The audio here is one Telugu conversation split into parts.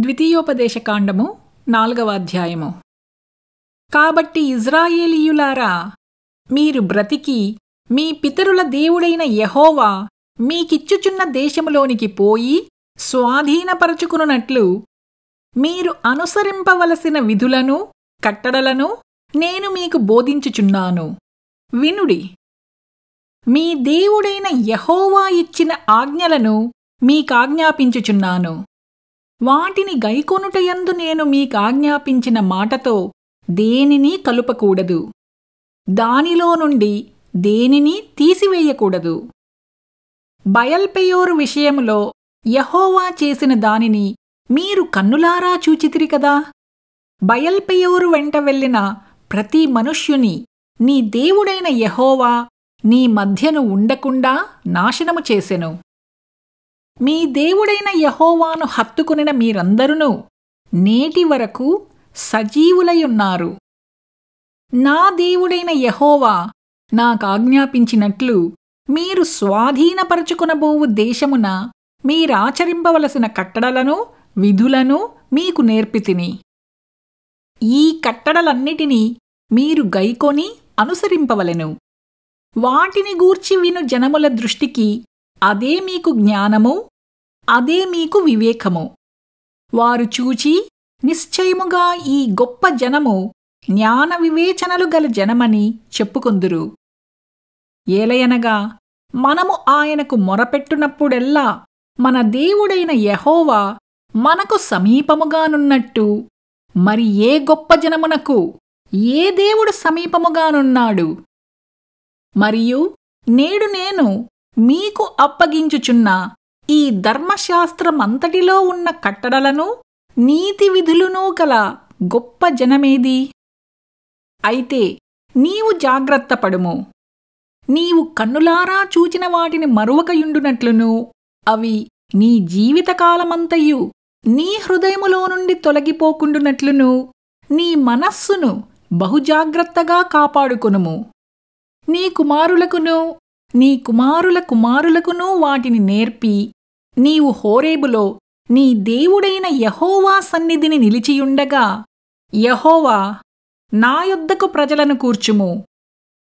ద్వితీయోపదేశకాండము 4వ అధ్యాయము. కాబట్టి ఇజ్రాయేలీయులారా, మీరు బ్రతికి మీ పితరుల దేవుడైన యెహోవా మీకిచ్చుచున్న దేశములోనికి పోయి స్వాధీనపరచుకునున్నట్లు మీరు అనుసరింపవలసిన విధులను కట్టడలను నేను మీకు బోధించుచున్నాను. వినుడి. మీ దేవుడైన యెహోవా ఇచ్చిన ఆజ్ఞలను మీకాజ్ఞాపించుచున్నాను. వాటిని గైకొనుటయందు నేను మీకాజ్ఞాపించిన మాటతో దేనినీ కలుపకూడదు, దానిలో నుండి దేనినీ తీసివేయకూడదు. బయల్పెయోరు విషయములో యెహోవా చేసిన దానిని మీరు కన్నులారా చూచితిరి కదా. బయల్పెయోరు వెంట వెళ్ళిన ప్రతి మనుష్యుని నీ దేవుడైన యెహోవా నీ మధ్యను ఉండకుండా నాశనము చేసెను. మీ దేవుడైన యెహోవాను హత్తుకునిన మీరందరును నేటి వరకు సజీవులయున్నారు. నా దేవుడైన యెహోవా నాకాజ్ఞాపించినట్లు మీరు స్వాధీనపరచుకొనబోవు దేశమున మీరాచరింపవలసిన కట్టడలను విధులను మీకు నేర్పితిని. ఈ కట్టడలన్నిటినీ మీరు గైకొని అనుసరింపవలెను. వాటిని గూర్చి విను జనముల దృష్టికి అదే మీకు జ్ఞానము, అదే మీకు వివేకము. వారు చూచి నిశ్చయముగా ఈ గొప్ప జనము జ్ఞాన వివేచనలు గల జనమని చెప్పుకొందురు. ఏలయనగా మనము ఆయనకు మొరపెట్టునప్పుడెల్లా మన దేవుడైన యెహోవా మనకు సమీపముగానున్నట్టు మరి ఏ గొప్ప జనమునకు ఏ దేవుడు సమీపముగానున్నాడు? మరియు నేడు నేను మీకు అప్పగించుచున్న ఈ ధర్మశాస్త్రమంతటిలో ఉన్న కట్టడలను నీతి విధులునూ గల గొప్ప జనమేది? అయితే నీవు జాగ్రత్తపడుము. నీవు కన్నులారా చూచిన వాటిని మరువకయుండునట్లును అవి నీ జీవితకాలమంతయు నీ హృదయములో నుండి తొలగిపోకుండునట్లును నీ మనస్సును బహుజాగ్రత్తగా కాపాడుకొనుము. నీ కుమారులకును నీ కుమారుల కుమారులకును వాటిని నేర్పి నీవు హోరేబులో నీ దేవుడైన యెహోవా సన్నిధిని నిలిచియుండగా, యెహోవా, నా యొద్దకు ప్రజలను కూర్చుము,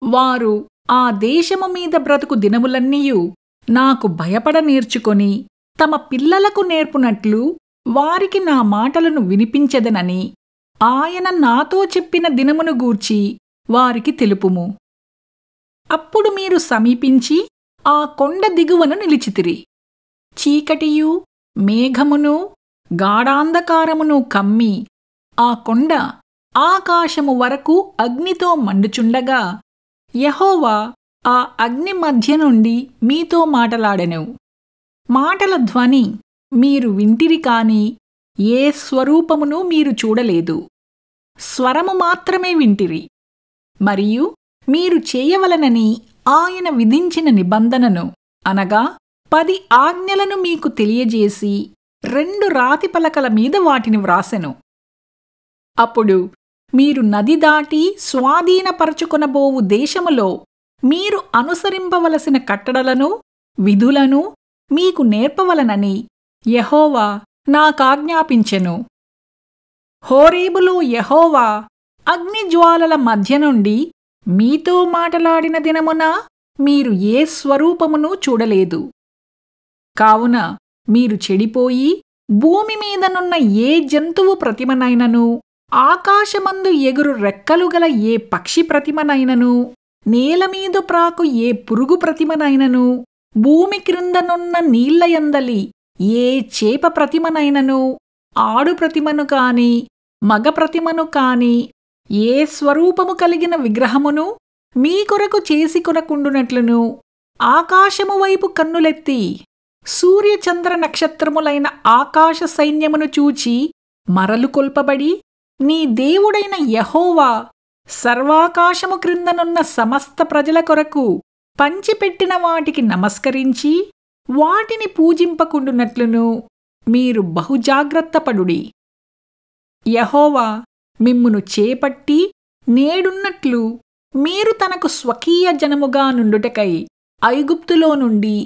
వారు ఆ దేశము మీద బ్రతుకు దినములన్నీయు నాకు భయపడ నేర్చుకొని తమ పిల్లలకు నేర్పునట్లు వారికి నా మాటలను వినిపించెదనని ఆయన నాతో చెప్పిన దినమును గూర్చి వారికి తెలుపుము. అప్పుడు మీరు సమీపించి ఆ కొండ దిగువను నిలిచితిరి. చీకటియు మేఘమును గాఢాంధకారమును కమ్మి ఆ కొండ ఆకాశము వరకు అగ్నితో మండుచుండగా యెహోవా ఆ అగ్ని మధ్య నుండి మీతో మాటలాడెను. మాటల ధ్వని మీరు వింటిరి కాని ఏ స్వరూపమును మీరు చూడలేదు. స్వరము మాత్రమే వింటిరి. మరియు మీరు చేయవలనని ఆయన విధించిన నిబంధనను అనగా 10 ఆజ్ఞలను మీకు తెలియజేసి 2 రాతి పలకల మీద వాటిని వ్రాసెను. అప్పుడు మీరు నది దాటి స్వాధీనపరచుకొనబోవు దేశములో మీరు అనుసరింపవలసిన కట్టడలను విధులను మీకు నేర్పవలనని యెహోవా నాకాజ్ఞాపించెను. హోరేబులో యెహోవా అగ్నిజ్వాలల మధ్య నుండి మీతో మాటలాడిన దినమున మీరు ఏ స్వరూపమును చూడలేదు. కావున మీరు చెడిపోయి భూమి మీదనున్న ఏ జంతువు ప్రతిమనైనను, ఆకాశమందు ఎగురు రెక్కలు గల ఏ పక్షి ప్రతిమనైనను, నేలమీద ప్రాకు ఏ పురుగు ప్రతిమనైనను, భూమి క్రిందనున్న నీళ్లయందలి ఏ చేప ప్రతిమనైనను, ఆడు ప్రతిమను కాని మగ ప్రతిమను కాని ఏ స్వరూపము కలిగిన విగ్రహమును మీ కొరకు చేసుకొనకుండునట్లును ఆకాశము వైపు కన్నులెత్తి సూర్యచంద్ర నక్షత్రములైన ఆకాశ సైన్యమును చూచి మరలు కొల్పబడి నీ దేవుడైన యెహోవా సర్వాకాశము క్రిందనున్న సమస్త ప్రజల కొరకు పంచిపెట్టిన వాటికి నమస్కరించి వాటిని పూజింపకుండునట్లును మీరు బహుజాగ్రత్తపడుడి. యెహోవా మిమ్మును చేపట్టి నేడున్నట్లు మీరు తనకు స్వకీయ జనముగా నుండుటకై ఐగుప్తులో నుండి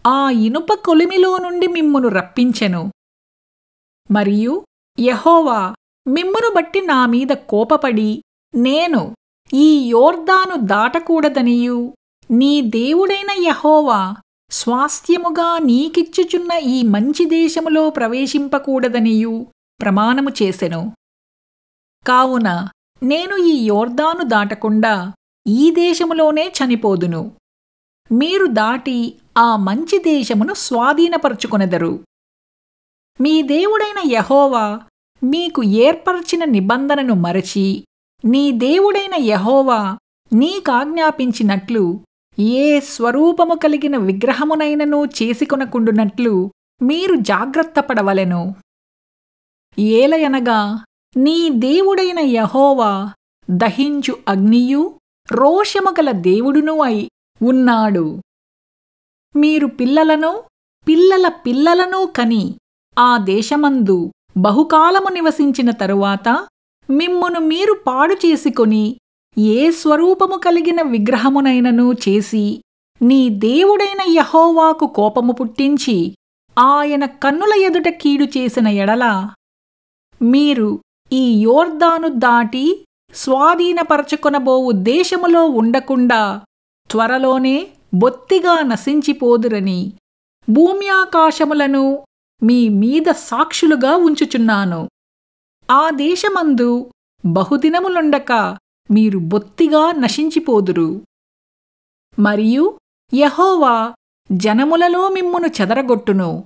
ఆ ఇనుప కొలిమిలో నుండి మిమ్మును రప్పించెను. మరియు యెహోవా మిమ్మును బట్టి నా మీద కోపపడి నేను ఈ యొర్దాను దాటకూడదనియూ నీ దేవుడైన యెహోవా స్వాస్థ్యముగా నీకిచ్చుచున్న ఈ మంచి దేశములో ప్రవేశింపకూడదనియూ ప్రమాణము చేసెను. కావున నేను ఈ యొర్దాను దాటకుండా ఈ దేశములోనే చనిపోదును. మీరు దాటి ఆ మంచి దేశమును స్వాధీనపరుచుకొనెదరు. మీ దేవుడైన యెహోవా మీకు ఏర్పరచిన నిబంధనను మరచి నీ దేవుడైన యెహోవా నీకాజ్ఞాపించినట్లు ఏ స్వరూపము కలిగిన విగ్రహమునైనను చేసుకొనకుండునట్లు మీరు జాగ్రత్తపడవలెను. ఏలయనగా నీ దేవుడైన యెహోవా దహించు అగ్నియూ రోషము గల దేవుడునూ అయి ఉన్నాడు. మీరు పిల్లలను పిల్లల పిల్లలను కని ఆ దేశమందు బహుకాలము నివసించిన తరువాత మిమ్మును మీరు పాడు చేసుకొని ఏ స్వరూపము కలిగిన విగ్రహమునైనను చేసి నీ దేవుడైన యెహోవాకు కోపము పుట్టించి ఆయన కన్నుల ఎదుట కీడు చేసిన ఎడల మీరు ఈ యొర్దాను దాటి స్వాధీనపరచుకొనబోవు దేశములో ఉండకుండా త్వరలోనే బొత్తిగా నశించిపోదురని భూమ్యాకాశములను మీ మీద సాక్షులుగా ఉంచుచున్నాను. ఆ దేశమందు బహుదినములుండక మీరు బొత్తిగా నశించిపోదురు. మరియు యెహోవా జనములలో మిమ్మును చెదరగొట్టును.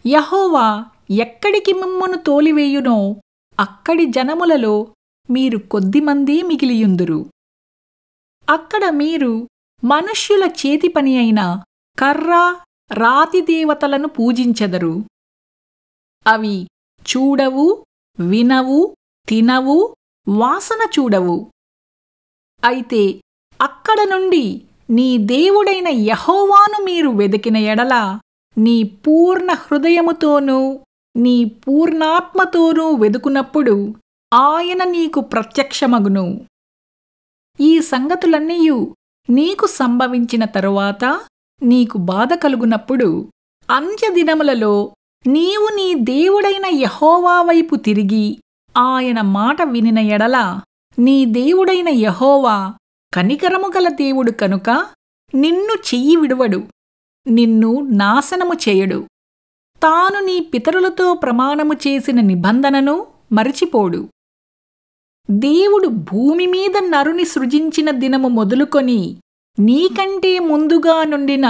యెహోవా ఎక్కడికి మిమ్మును తోలివేయునో అక్కడి జనములలో మీరు కొద్దిమంది మిగిలియుందురు. అక్కడ మీరు మనుష్యుల చేతిపని అయిన కర్ర రాతి దేవతలను పూజించెదరు. అవి చూడవు, వినవు, తినవు, వాసన చూడవు. అయితే అక్కడ నుండి నీ దేవుడైన యెహోవాను మీరు వెదికిన ఎడల నీ పూర్ణ హృదయముతోనూ నీ పూర్ణాత్మతోనూ వెదుకునప్పుడు ఆయన నీకు ప్రత్యక్షమగును. ఈ సంగతులన్నీయు నీకు సంభవించిన తరువాత నీకు బాధ కలుగునప్పుడు అంత్యదినములలో నీవు నీ దేవుడైన యెహోవా వైపు తిరిగి ఆయన మాట వినిన ఎడల నీ దేవుడైన యెహోవా కనికరము గల దేవుడు కనుక నిన్ను చెయ్యి విడువడు, నిన్ను నాశనము చేయడు. తాను నీ పితరులతో ప్రమాణము చేసిన నిబంధనను మరచిపోడు. దేవుడు భూమి మీద నరుని సృజించిన దినము మొదలుకొని నీకంటే ముందుగా నుండిన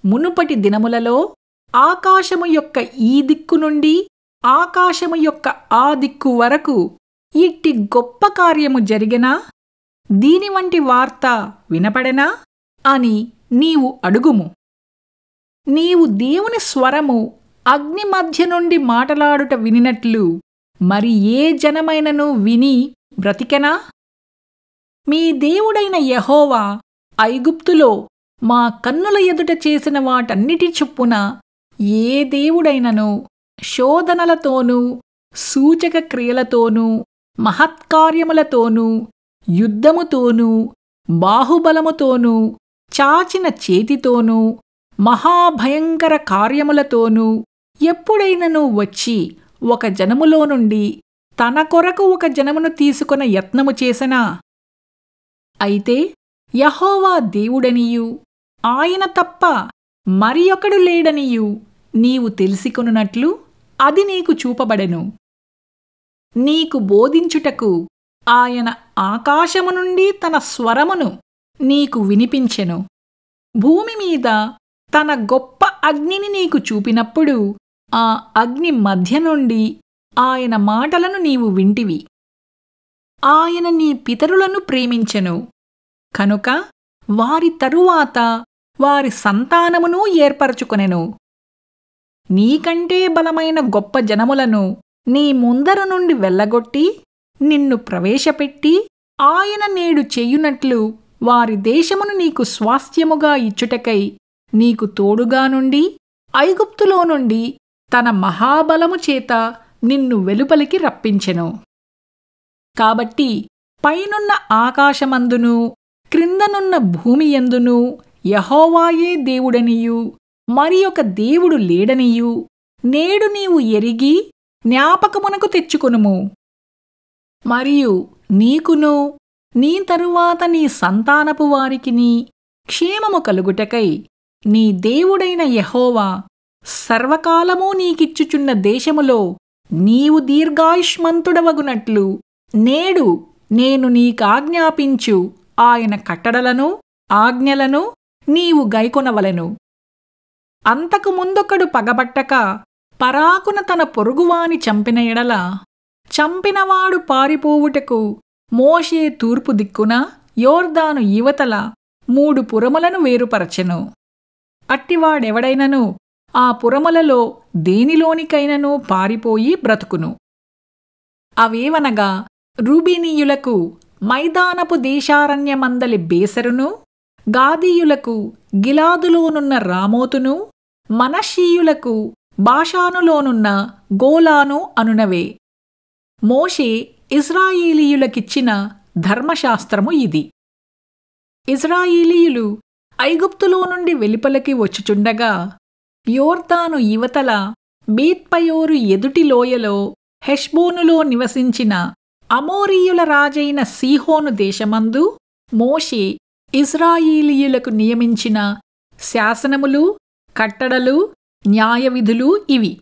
మునుపటి దినములలో ఆకాశము యొక్క ఈ దిక్కు నుండి ఆకాశము యొక్క ఆ దిక్కు వరకు ఇట్టి గొప్ప కార్యము జరిగెనా, దీని వంటి వార్త వినపడెనా అని నీవు అడుగుము. నీవు దేవుని స్వరము అగ్ని మధ్య నుండి మాటలాడుట వినినట్లు మరి ఏ జనమైనను విని బ్రతికెనా? మీ దేవుడైన యెహోవా ఐగుప్తులో మా కన్నుల ఎదుట చేసిన వాటన్నిటి చొప్పున ఏ దేవుడైనను శోధనలతోనూ సూచక క్రియలతోనూ మహత్కార్యములతోనూ యుద్ధముతోనూ బాహుబలముతోనూ చాచిన చేతితోనూ మహాభయంకర కార్యములతోనూ ఎప్పుడైనను వచ్చి ఒక జనములో నుండి తన కొరకు ఒక జనమును తీసుకొన యత్నము చేసెనా? అయితే యెహోవా దేవుడనియూ ఆయన తప్ప మరి ఒకడు లేడనియూ నీవు తెలిసికొనున్నట్లు అది నీకు చూపబడెను. నీకు బోధించుటకు ఆయన ఆకాశము నుండి తన స్వరమును నీకు వినిపించెను. భూమి మీద తన గొప్ప అగ్నిని నీకు చూపినప్పుడు ఆ అగ్ని మధ్య నుండి ఆయన మాటలను నీవు వింటివి. ఆయన నీ పితరులను ప్రేమించెను కనుక వారి తరువాత వారి సంతానమును ఏర్పరచుకొనెను. నీకంటే బలమైన గొప్ప జనములను నీ ముందర నుండి వెళ్ళగొట్టి నిన్ను ప్రవేశపెట్టి ఆయన నేడు చెయ్యునట్లు వారి దేశమును నీకు స్వాస్థ్యముగా ఇచ్చుటకై నీకు తోడుగా నుండి ఐగుప్తులో నుండి తన మహాబలము చేత నిన్ను వెలుపలికి రప్పించెను. కాబట్టి పైనున్న ఆకాశమందును క్రిందనున్న భూమియందును యెహోవాయే దేవుడనియూ మరి ఒక దేవుడు లేడనియూ నేడు నీవు ఎరిగి జ్ఞాపకమునకు తెచ్చుకొనుము. మరియు నీకును నీ తరువాత నీ సంతానపు వారికిని క్షేమము కలుగుటకై నీ దేవుడైన యెహోవా సర్వకాలమూ నీకిచ్చుచున్న దేశములో నీవు దీర్ఘాయుష్మంతుడవగునట్లు నేడు నేను నీకాజ్ఞాపించు ఆయన కట్టడలను ఆజ్ఞలను నీవు గైకొనవలెను. అంతకు ముందొకడు పగబట్టక పరాకున తన పొరుగువాని చంపిన ఎడల చంపినవాడు పారిపోవుటకు మోషే తూర్పు దిక్కున యోర్దాను ఇవతల 3 పురములను వేరుపరచెను. అట్టివాడెవడైనను ఆ పురములలో దేనిలోనికైనను పారిపోయి బ్రతుకును. అవేవనగా రూబీనీయులకు మైదానపు దేశారణ్యమందలి బేసరును, గాదీయులకు గిలాదులోనున్న రామోతును, మనష్షీయులకు బాషానులోనున్న గోలాను అనునవే. మోషే ఇశ్రాయేలీయులకిచ్చిన ధర్మశాస్త్రము ఇది. ఇశ్రాయేలీయులు ఐగుప్తులో నుండి వెలుపలికి వచ్చుచుండగా యోర్దాను ఇవతల బేత్పయోరు ఎదుటి లోయలో హెష్బోనులో నివసించిన అమోరీయుల రాజైన సీహోను దేశమందు మోషే ఇశ్రాయేలీయులకు నియమించిన శాసనములు, కట్టడలు, న్యాయవిధులు ఇవి.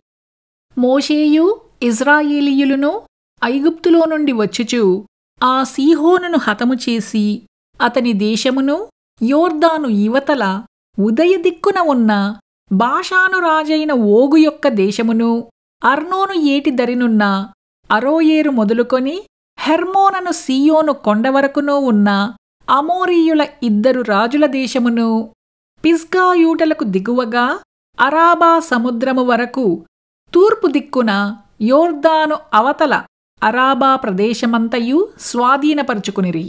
మోషేయు ఇశ్రాయేలీయులను ఐగుప్తులో నుండి వచ్చుచు ఆ సీహోనును హతము చేసి అతని దేశమును యోర్దాను ఇవతల ఉదయ దిక్కున ఉన్న బాషాను రాజైన ఓగు యొక్క దేశమును, అర్నోను ఏటి దరినున్న అరోయేరు మొదలుకొని హెర్మోనను సీయోను కొండవరకునూ ఉన్న అమోరీయుల 2 రాజుల దేశమును, పిస్గా యూటలకు దిగువగా అరాబా సముద్రము వరకు తూర్పు దిక్కున యోర్దాను అవతల అరాబా ప్రదేశమంతయు స్వాధీనపరుచుకునిరి.